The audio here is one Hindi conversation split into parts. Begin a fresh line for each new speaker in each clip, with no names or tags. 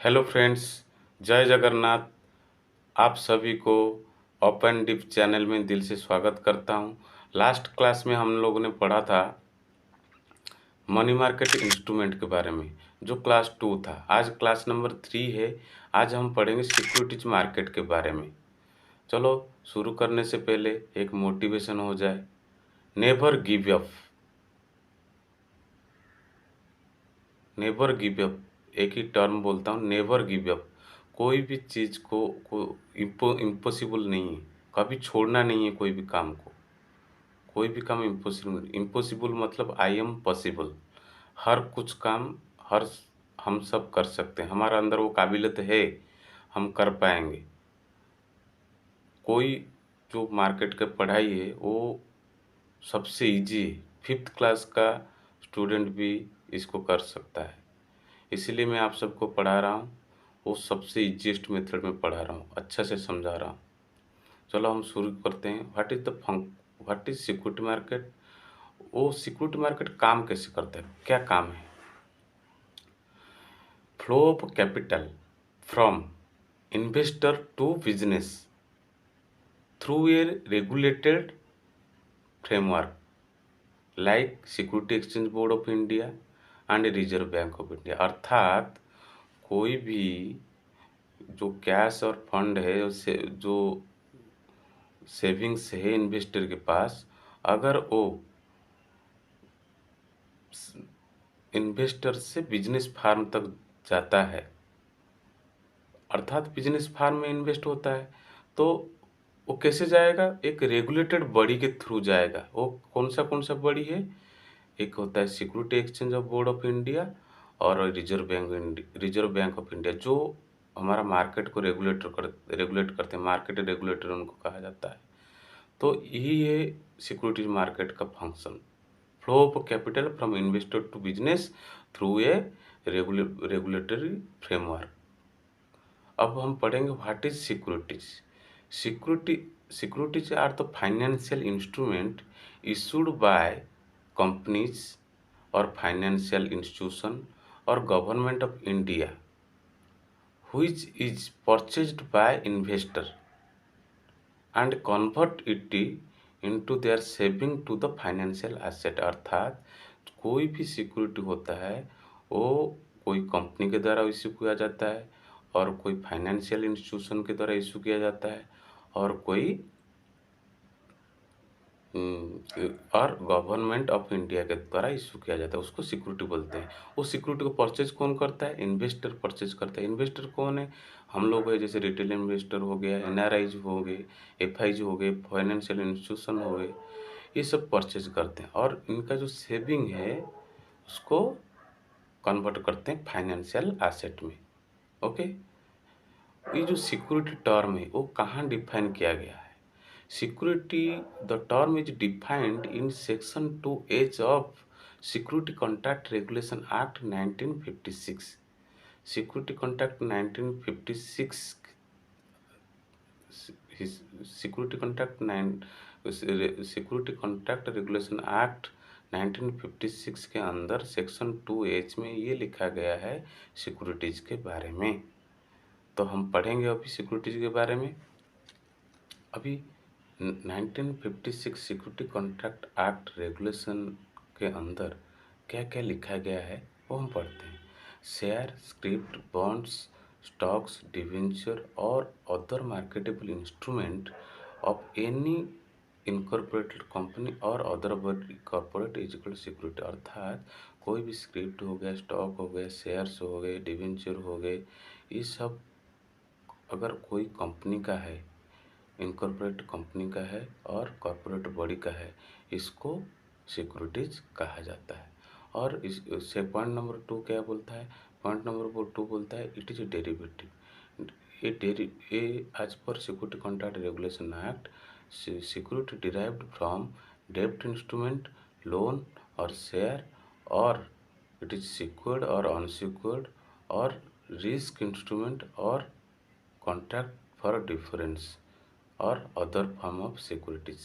हेलो फ्रेंड्स, जय जगन्नाथ। आप सभी को ओपन डिप चैनल में दिल से स्वागत करता हूं। लास्ट क्लास में हम लोगों ने पढ़ा था मनी मार्केट इंस्ट्रूमेंट के बारे में, जो क्लास 2 था। आज क्लास नंबर 3 है। आज हम पढ़ेंगे सिक्योरिटीज मार्केट के बारे में। चलो शुरू करने से पहले एक मोटिवेशन हो जाए। Never give up, never give up. एक ही टर्म बोलता हूँ, नेवर गिव अप। कोई भी चीज़ को इम्पॉसिबल नहीं है। कभी छोड़ना नहीं है कोई भी काम को। कोई भी काम इम्पॉसिबल, इम्पॉसिबल मतलब आई एम पॉसिबल। हर कुछ काम हर हम सब कर सकते हैं। हमारे अंदर वो काबिलियत है, हम कर पाएंगे। कोई जो मार्केट का पढ़ाई है वो सबसे इजी है। 5th क्लास का स्टूडेंट भी इसको कर सकता है। इसीलिए मैं आप सबको पढ़ा रहा हूँ। वो सबसे इजीएस्ट मेथड में पढ़ा रहा हूँ, अच्छा से समझा रहा हूँ। चलो हम शुरू करते हैं। What is security market. वो सिक्योरिटी मार्केट काम कैसे करता है, क्या काम है। Flow of capital from investor to business through a regulated framework like Security Exchange Board of India and Reserve Bank of India. अर्थात कोई भी जो कैश और फंड है, उससे जो सेविंग्स है इन्वेस्टर के पास, अगर वो इन्वेस्टर से बिजनेस फार्म तक जाता है, अर्थात बिजनेस फार्म में इन्वेस्ट होता है, तो वो कैसे जाएगा, एक रेगुलेटेड बॉडी के थ्रू जाएगा। वो कौन सा बॉडी है, एक होता है security exchange of board of India और रिजर्व बैंक ऑफ इंडिया, जो हमारा मार्केट को रेगुलेट करते हैं। मार्केट रेगुलेटर उनको कहा जाता है। तो यही है सिक्योरिटीज मार्केट का function. Flow of capital from investor to business through a regulatory framework. अब हम पढ़ेंगे what is securities. Security securities are the financial instrument issued by companies और फाइनेंशियल इंस्टीट्यूशन और government of India which is purchased by investor and convert it into their saving to the financial asset। अर्थात कोई भी सिक्योरिटी होता है वो कोई कंपनी के द्वारा इशू किया जाता है, और कोई फाइनेंशियल इंस्टीट्यूशन के द्वारा इशू किया जाता है, और कोई और गवर्नमेंट ऑफ इंडिया के द्वारा इशू किया जाता है। उसको सिक्योरिटी बोलते हैं। वो सिक्योरिटी को परचेज कौन करता है, इन्वेस्टर परचेज करता है। इन्वेस्टर कौन है, हम लोग है, जैसे रिटेल इन्वेस्टर हो गया, एनआरआईज हो गए, एफआईज हो गए, फाइनेंशियल इंस्टीट्यूशन हो गए, ये सब परचेज करते हैं, और इनका जो सेविंग है उसको कन्वर्ट करते हैं फाइनेंशियल एसेट में। ओके। ये जो सिक्योरिटी टर्म है वो कहाँ डिफाइन किया गया है। Security, the term is defined in section 2H of security contract regulation act 1956। Security contract 1956, security contract security contract regulation act 1956 के अंदर सेक्शन 2H में ये लिखा गया है सिक्योरिटीज के बारे में। तो हम पढ़ेंगे अभी सिक्योरिटीज के बारे में। अभी 1956 सिक्योरिटी कॉन्ट्रैक्ट एक्ट रेगुलेशन के अंदर क्या क्या लिखा गया है वो हम पढ़ते हैं। Share, script, bonds, stocks, debenture or other marketable instrument of any incorporated company or other corporate is equal security. अर्थात कोई भी स्क्रिप्ट हो गया, स्टॉक हो गए, शेयर्स हो गए, डिवेंचर हो गए, ये सब अगर कोई कंपनी का है, इनकॉर्पोरेट कंपनी का है और कॉर्पोरेट बॉडी का है, इसको सिक्योरिटीज कहा जाता है। और इससे पॉइंट नंबर 2 क्या बोलता है, पॉइंट नंबर 2 बोलता है इट इज ए डेरिवेटिव। ये एज पर security contract regulation act, security derived from डेब्ट इंस्ट्रूमेंट, लोन और शेयर, और इट इज सिक्योर्ड और अनसिक्योर्ड, और रिस्क इंस्ट्रूमेंट और कॉन्ट्रैक्ट फॉर डिफरेंस और अदर फॉर्म ऑफ सिक्योरिटीज।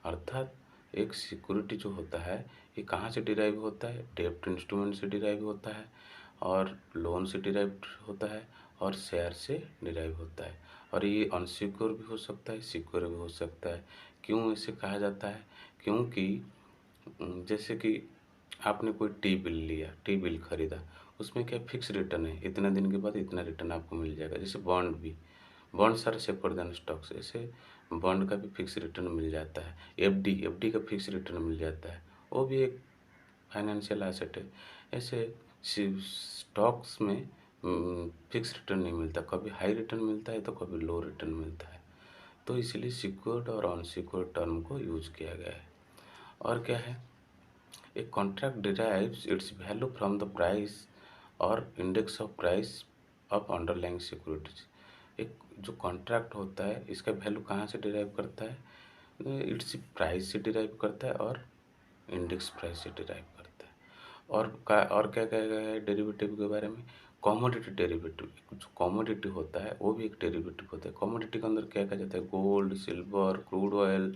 अर्थात एक सिक्योरिटी जो होता है ये कहाँ से डिराइव होता है, डेब्ट इंस्ट्रूमेंट से डिराइव होता है, और लोन से डिराइव्ड होता है और शेयर से डिराइव होता है। और ये अनसिक्योर भी हो सकता है, सिक्योर भी हो सकता है। क्यों इसे कहा जाता है? क्योंकि जैसे कि आपने कोई टी बिल लिया, टी बिल खरीदा, उसमें क्या फिक्स रिटर्न है, इतना दिन के बाद इतना रिटर्न आपको मिल जाएगा। जैसे बॉन्ड भी, bonds are safer than stocks, ऐसे बॉन्ड का भी फिक्स रिटर्न मिल जाता है। एफडी, एफडी का फिक्स रिटर्न मिल जाता है, वो भी एक फाइनेंशियल एसेट है। ऐसे स्टॉक्स में फिक्स रिटर्न नहीं मिलता, कभी हाई रिटर्न मिलता है तो कभी लो रिटर्न मिलता है। तो इसलिए सिक्योर्ड और अनसिक्योर्ड टर्म को यूज किया गया है। और क्या है, A contract derives its value from the price और index of price of underlying securities। एक जो कॉन्ट्रैक्ट होता है इसका वैल्यू कहाँ से डिराइव करता है? इट्स प्राइस से डिराइव करता है और इंडेक्स प्राइस से डिराइव करता है। और क्या क्या क्या है डेरिवेटिव के बारे में? कॉमोडिटी डेरिवेटिव, जो कॉमोडिटी होता है वो भी एक डेरिवेटिव होता है। कॉमोडिटी के अंदर क्या क्या जाता है? गोल्ड, सिल्वर, क्रूड ऑयल,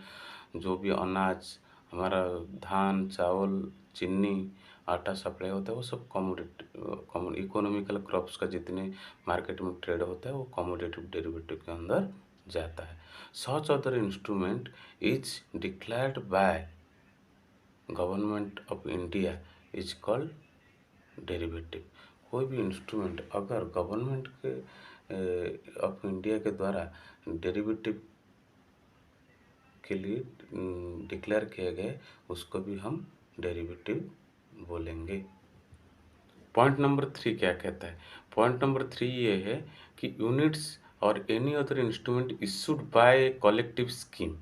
जो भी अनाज हमारा, धान, चावल, चीनी, आटा सप्लाई होता है, वो सब कॉमोडिटी इकोनॉमिकल क्रॉप्स का जितने मार्केट में ट्रेड होता है वो कॉमोडिटी डेरिवेटिव के अंदर जाता है। Such other instrument is declared by government of India is called derivative. कोई भी इंस्ट्रूमेंट अगर गवर्नमेंट के ऑफ इंडिया के द्वारा डेरिवेटिव के लिए डिक्लेयर किए गए, उसको भी हम डेरिवेटिव बोलेंगे। पॉइंट नंबर 3 क्या कहता है? पॉइंट नंबर 3 ये है कि यूनिट्स और any other instrument issued bye a collective scheme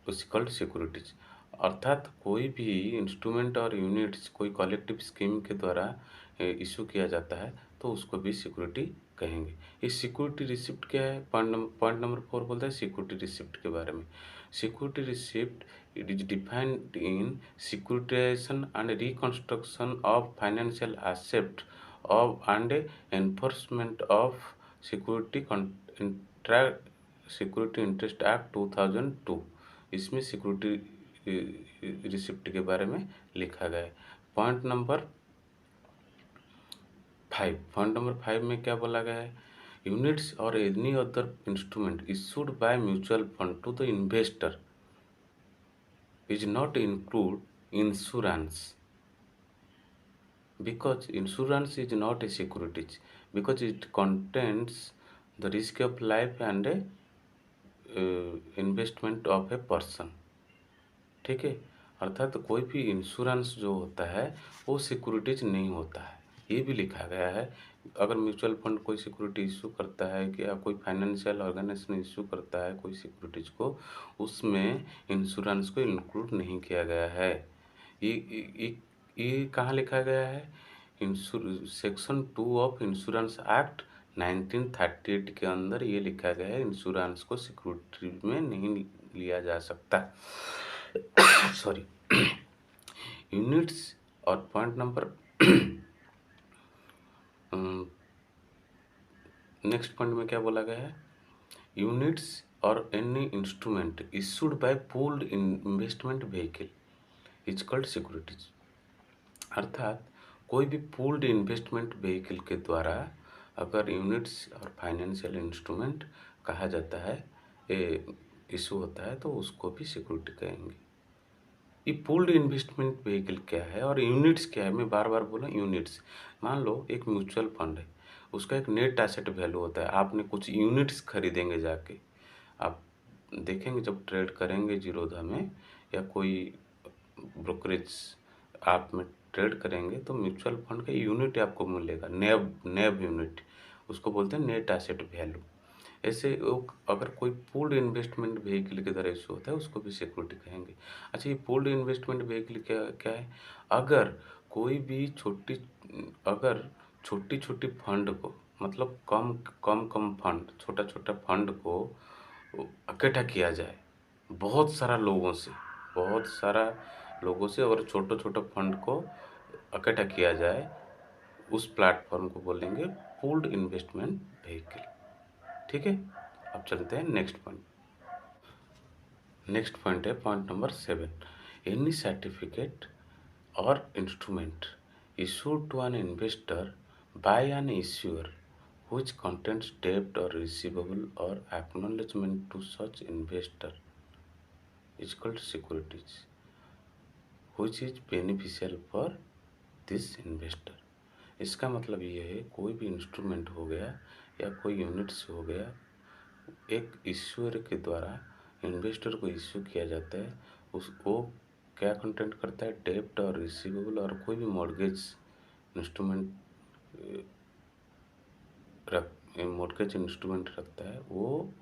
is called securities. अर्थात कोई भी इंस्ट्रूमेंट और यूनिट्स कोई कलेक्टिव स्कीम के द्वारा इशू किया जाता है तो उसको भी सिक्योरिटी कहेंगे। ये सिक्योरिटी रिसिप्ट क्या है? पॉइंट नंबर 4 बोलता है सिक्योरिटी रिसिप्ट के बारे में। Security receipt it is defined in securitisation and reconstruction of financial asset of and enforcement of security security interest act 2002। इसमें सिक्योरिटी रिसिप्ट के बारे में लिखा गया है। पॉइंट नंबर 5 में क्या बोला गया है? यूनिट्स और any other instrument issued by mutual fund to the investor is not include insurance because insurance is not a securities because it contains the risk of life and a investment of a person. ठीक है, अर्थात कोई भी इंश्योरेंस जो होता है वो सिक्योरिटीज नहीं होता है, ये भी लिखा गया है। अगर म्यूचुअल फंड कोई सिक्योरिटी इशू करता है कि या कोई फाइनेंशियल ऑर्गेनाइजेशन इशू करता है कोई सिक्योरिटीज को, उसमें इंश्योरेंस को इंक्लूड नहीं किया गया है। ये ये ये कहाँ लिखा गया है? सेक्शन 2 ऑफ इंश्योरेंस एक्ट 1938 के अंदर ये लिखा गया है, इंश्योरेंस को सिक्योरिटी में नहीं लिया जा सकता। सॉरी। यूनिट्स और पॉइंट नंबर नेक्स्ट पॉइंट में क्या बोला गया है? यूनिट्स और any instrument issued bye pooled investment vehicle is called securities. अर्थात कोई भी पूल्ड इन्वेस्टमेंट व्हीकल के द्वारा अगर यूनिट्स और फाइनेंशियल इंस्ट्रूमेंट कहा जाता है, इशू होता है, तो उसको भी सिक्योरिटी कहेंगे। ये पूल्ड इन्वेस्टमेंट व्हीकल क्या है और यूनिट्स क्या है? मैं बार बार बोला यूनिट्स। मान लो एक म्यूचुअल फंड है, उसका एक नेट एसेट वैल्यू होता है। आपने कुछ यूनिट्स खरीदेंगे जाके, आप देखेंगे जब ट्रेड करेंगे जीरोधा में या कोई ब्रोकरेज आप में ट्रेड करेंगे तो म्यूचुअल फंड का यूनिट आपको मिलेगा, नेब यूनिट, उसको बोलते हैं नेट एसेट वैल्यू। ऐसे अगर कोई पूल्ड इन्वेस्टमेंट व्हीकल के द्वारा इशू होता है उसको भी सिक्योरिटी कहेंगे। अच्छा, ये पूल्ड इन्वेस्टमेंट व्हीकल क्या क्या है? अगर कोई भी अगर छोटी छोटी फंड को, मतलब कम फंड, छोटा छोटा फंड को इकट्ठा किया जाए बहुत सारा लोगों से अगर छोटा छोटा फंड को इकट्ठा किया जाए, उस प्लेटफॉर्म को बोलेंगे पूल्ड इन्वेस्टमेंट व्हीकल। ठीक है, अब चलते हैं नेक्स्ट पॉइंट। नेक्स्ट पॉइंट है पॉइंट नंबर 7। एनी सर्टिफिकेट और instrument issued to an investor by an issuer which contains debt or receivable or acknowledgement to such investor is called securities which is beneficial for this investor। इसका मतलब ये है कोई भी इंस्ट्रूमेंट हो गया या कोई यूनिट्स हो गया, एक इश्यूअर के द्वारा इन्वेस्टर को इश्यू किया जाता है, उसको क्या कंटेंट करता है, डेब्ट और रिसीवेबल और कोई भी मॉर्गेज इंस्ट्रूमेंट मॉर्गेज इंस्ट्रूमेंट रखता है, वो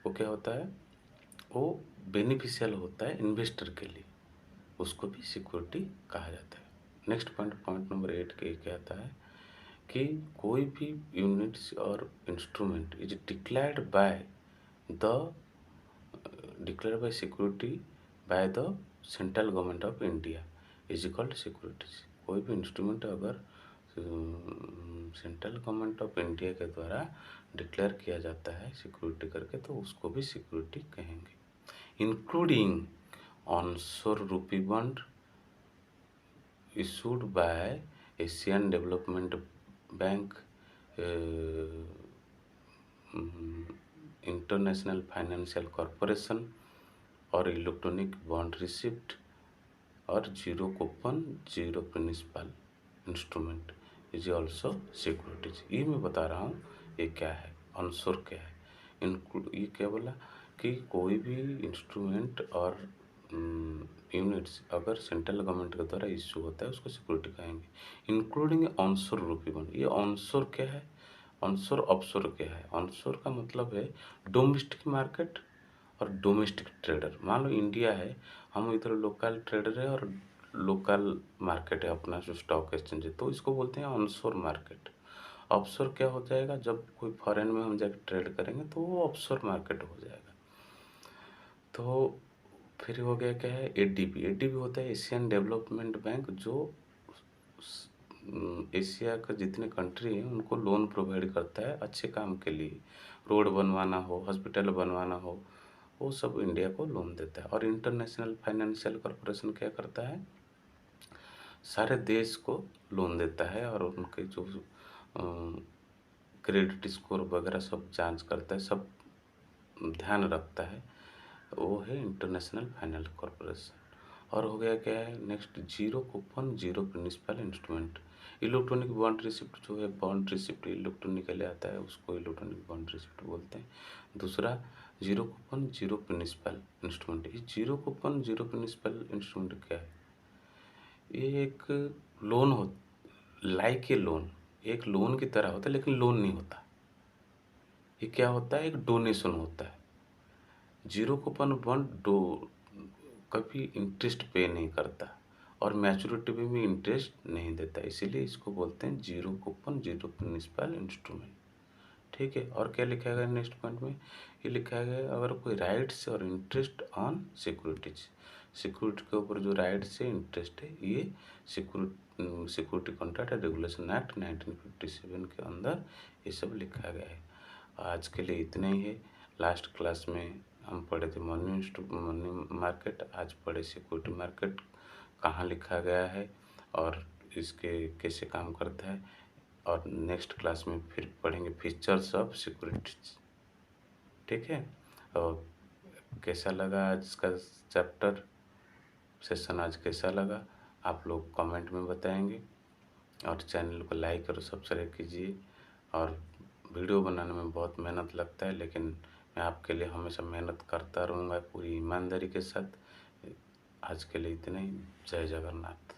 क्या होता है, वो बेनिफिशियल होता है इन्वेस्टर के लिए, उसको भी सिक्योरिटी कहा जाता है। नेक्स्ट पॉइंट नंबर 8 के क्या आता है कि कोई भी यूनिट्स और instrument is declared by security by the central government of India is called securities. कोई भी इंस्ट्रूमेंट अगर सेंट्रल गवर्नमेंट ऑफ इंडिया के द्वारा डिक्लेयर किया जाता है सिक्योरिटी करके, तो उसको भी सिक्योरिटी कहेंगे, including onshore rupee bond issued by Asian Development Bank, International Financial Corporation और इलेक्ट्रॉनिक बॉन्ड रिसिप्ट और zero coupon zero principal instrument is also securities. ये मैं बता रहा हूँ ये क्या है, ऑनशोर क्या है, इंक्लूड ये क्या बोला कि कोई भी इंस्ट्रूमेंट और यूनिट्स अगर सेंट्रल गवर्नमेंट के द्वारा इश्यू होता है उसको सिक्योरिटी कहेंगे, इंक्लूडिंग ऑनशोर रूपी बॉन्ड। ये ऑनशोर क्या है, ऑनशोर ऑफशोर क्या है। ऑनशोर का मतलब है डोमेस्टिक मार्केट और डोमेस्टिक ट्रेडर। मान लो इंडिया है, हम इधर लोकल ट्रेडर है और लोकल मार्केट है अपना जो स्टॉक एक्सचेंज है, तो इसको बोलते हैं ऑनशोर मार्केट। ऑफशोर क्या हो जाएगा, जब कोई फॉरेन में हम जाकर ट्रेड करेंगे तो वो ऑफशोर मार्केट हो जाएगा। तो फिर हो गया क्या है, एडीबी। एडीबी होता है एशियन डेवलपमेंट बैंक, जो एशिया का जितने कंट्री हैं उनको लोन प्रोवाइड करता है अच्छे काम के लिए, रोड बनवाना हो, हॉस्पिटल बनवाना हो, वो सब इंडिया को लोन देता है। और इंटरनेशनल फाइनेंशियल कॉरपोरेशन क्या करता है, सारे देश को लोन देता है और उनके जो क्रेडिट स्कोर वगैरह सब जांच करता है, सब ध्यान रखता है, वो है इंटरनेशनल फाइनेंस कॉरपोरेशन। और हो गया क्या है next, zero coupon zero principal instrument. Electronic bond receipt जो है, बॉन्ड रिसिप्ट इलेक्ट्रॉनिकली आता है, उसको इलेक्ट्रॉनिक बॉन्ड रिसिप्ट बोलते हैं। दूसरा zero coupon zero principal instrument. ये zero coupon zero principal instrument क्या है, ये एक लोन हो, लाइक ए लोन, एक लोन की तरह होता है लेकिन लोन नहीं होता। ये क्या होता है, एक डोनेशन होता है। जीरो कूपन बॉन्ड कभी इंटरेस्ट पे नहीं करता और मैच्योरिटी पे भी इंटरेस्ट नहीं देता, इसीलिए इसको बोलते हैं zero coupon zero principal instrument. ठीक है। और क्या लिखा गया नेक्स्ट पॉइंट में, ये लिखा गया अगर कोई राइट्स और इंटरेस्ट ऑन सिक्योरिटीज, सिक्योरिटी के ऊपर जो राइट्स है इंटरेस्ट है, ये सिक्योरिटी कॉन्ट्रैक्ट रेगुलेशन एक्ट 1957 के अंदर ये सब लिखा गया है। आज के लिए इतना ही है। लास्ट क्लास में हम पढ़े थे मनी मार्केट, आज पढ़े सिक्योरिटी मार्केट कहाँ लिखा गया है और इसके कैसे काम करता है। और नेक्स्ट क्लास में फिर पढ़ेंगे फीचर्स ऑफ सिक्योरिटीज। ठीक है। और कैसा लगा आज का चैप्टर, सेशन आज कैसा लगा, आप लोग कमेंट में बताएंगे। और चैनल को लाइक और सब्सक्राइब कीजिए। और वीडियो बनाने में बहुत मेहनत लगता है, लेकिन मैं आपके लिए हमेशा मेहनत करता रहूँगा पूरी ईमानदारी के साथ। आज के लिए इतना ही। जय जगन्नाथ।